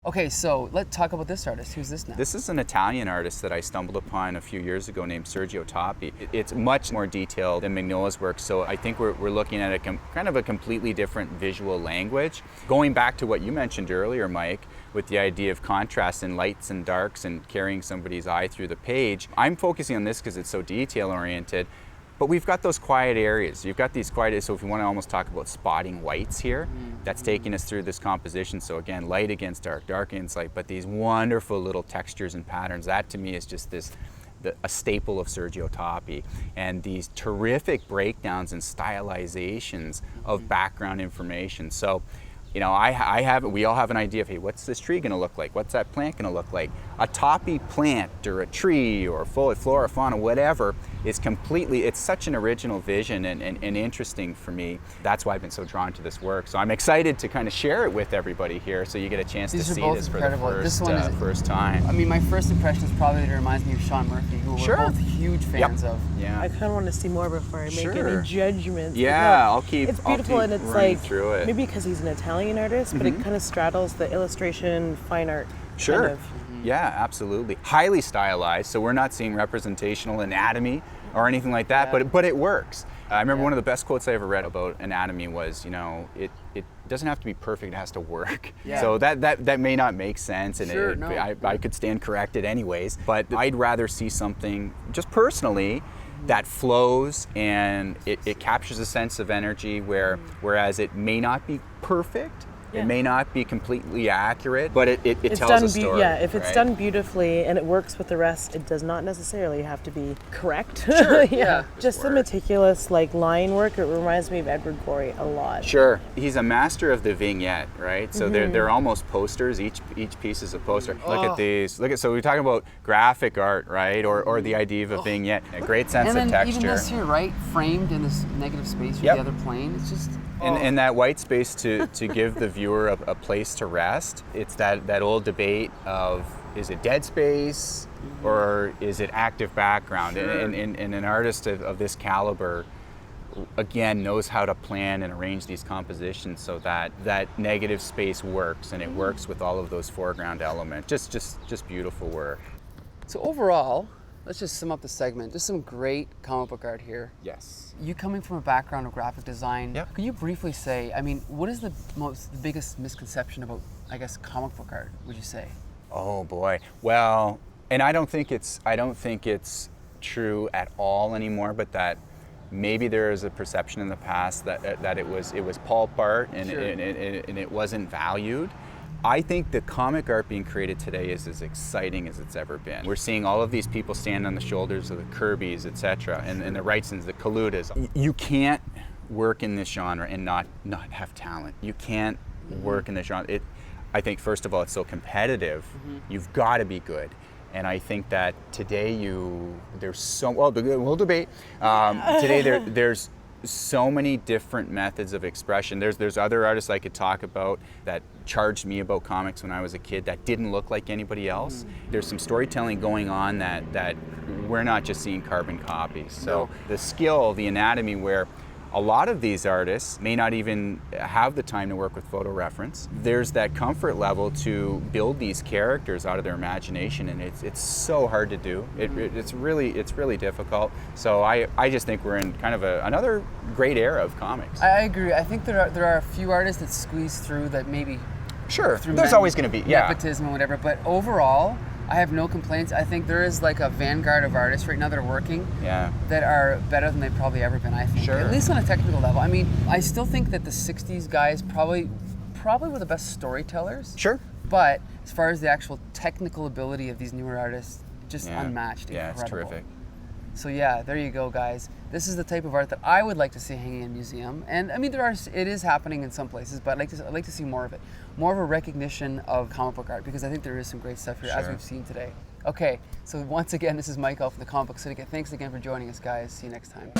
Okay, so let's talk about this artist. Who's this now? This is an Italian artist that I stumbled upon a few years ago named Sergio Toppi. It's much more detailed than Mignola's work, so I think we're looking at kind of a completely different visual language. Going back to what you mentioned earlier, Mike, with the idea of contrast and lights and darks and carrying somebody's eye through the page, I'm focusing on this because it's so detail-oriented. But we've got those quiet areas. You've got these quiet areas, so if you want to almost talk about spotting whites here, that's taking us through this composition. So again, light against dark, dark against light, but these wonderful little textures and patterns. That to me is just a staple of Sergio Toppi. And these terrific breakdowns and stylizations of background information. So, you know, we all have an idea of, hey, what's this tree gonna look like? What's that plant gonna look like? A Toppi plant or a tree or flora, fauna, whatever, is completely, it's such an original vision and interesting for me. That's why I've been so drawn to this work. So I'm excited to kind of share it with everybody here so you get a chance to see this for the first time. I mean, my first impression is probably that it reminds me of Sean Murphy, who we're both huge fans of. Yeah. I kind of want to see more before I make any judgments. Yeah, no, it's beautiful and it's like, through it. Maybe because he's an Italian artist, but it kind of straddles the illustration, fine art kind of. Yeah, absolutely. Highly stylized, so we're not seeing representational anatomy or anything like that, but it works. I remember one of the best quotes I ever read about anatomy was, you know, it doesn't have to be perfect, it has to work. Yeah. So that may not make sense, and I could stand corrected anyways, but I'd rather see something, just personally, that flows and it captures a sense of energy whereas it may not be perfect. It may not be completely accurate, but it tells a story. Yeah, if it's done beautifully and it works with the rest, it does not necessarily have to be correct. Sure, Just the meticulous line work, it reminds me of Edward Gorey a lot. Sure. He's a master of the vignette, right? So they're almost posters, each piece is a poster. Look at these. So we're talking about graphic art, right? Or the idea of a vignette. A great sense of texture. And even this here, right? Framed in this negative space with the other plane. It's just... And that white space to give the viewer a place to rest. It's that old debate of, is it dead space or is it active background? And an artist of this caliber, again, knows how to plan and arrange these compositions so that negative space works, and it works with all of those foreground elements. Just beautiful work. So overall, let's just sum up the segment. Just some great comic book art here. Yes. You coming from a background of graphic design, could you briefly say, I mean, what is the biggest misconception about, I guess, comic book art, would you say? Oh boy. Well, and I don't think it's true at all anymore, but that maybe there is a perception in the past that it was pulp art and it wasn't valued. I think the comic art being created today is as exciting as it's ever been. We're seeing all of these people stand on the shoulders of the Kirbys, etc., and the Wrightsons, the Kalutas. You can't work in this genre and not have talent. You can't work in this genre. I think, first of all, it's so competitive. You've got to be good. And I think that today there's so, well, we'll debate. Today there's so many different methods of expression. There's other artists I could talk about that charged me about comics when I was a kid that didn't look like anybody else. There's some storytelling going on that we're not just seeing carbon copies. So the skill, the anatomy, where a lot of these artists may not even have the time to work with photo reference. There's that comfort level to build these characters out of their imagination, and it's so hard to do. It's really difficult. So I just think we're in kind of another great era of comics. I agree. I think there are a few artists that squeeze through that maybe. Sure. There's always going to be nepotism and whatever, but overall, I have no complaints. I think there is like a vanguard of artists right now that are working that are better than they've probably ever been, I think. Sure. At least on a technical level. I mean, I still think that the 60s guys probably were the best storytellers. Sure. But as far as the actual technical ability of these newer artists, just unmatched. Yeah, incredible. It's terrific. So yeah, there you go, guys. This is the type of art that I would like to see hanging in a museum. And I mean, it is happening in some places, but I'd like to see more of it. More of a recognition of comic book art, because I think there is some great stuff here, as we've seen today. Okay, so once again, this is Mike from the Comic Book Syndicate. Thanks again for joining us, guys. See you next time.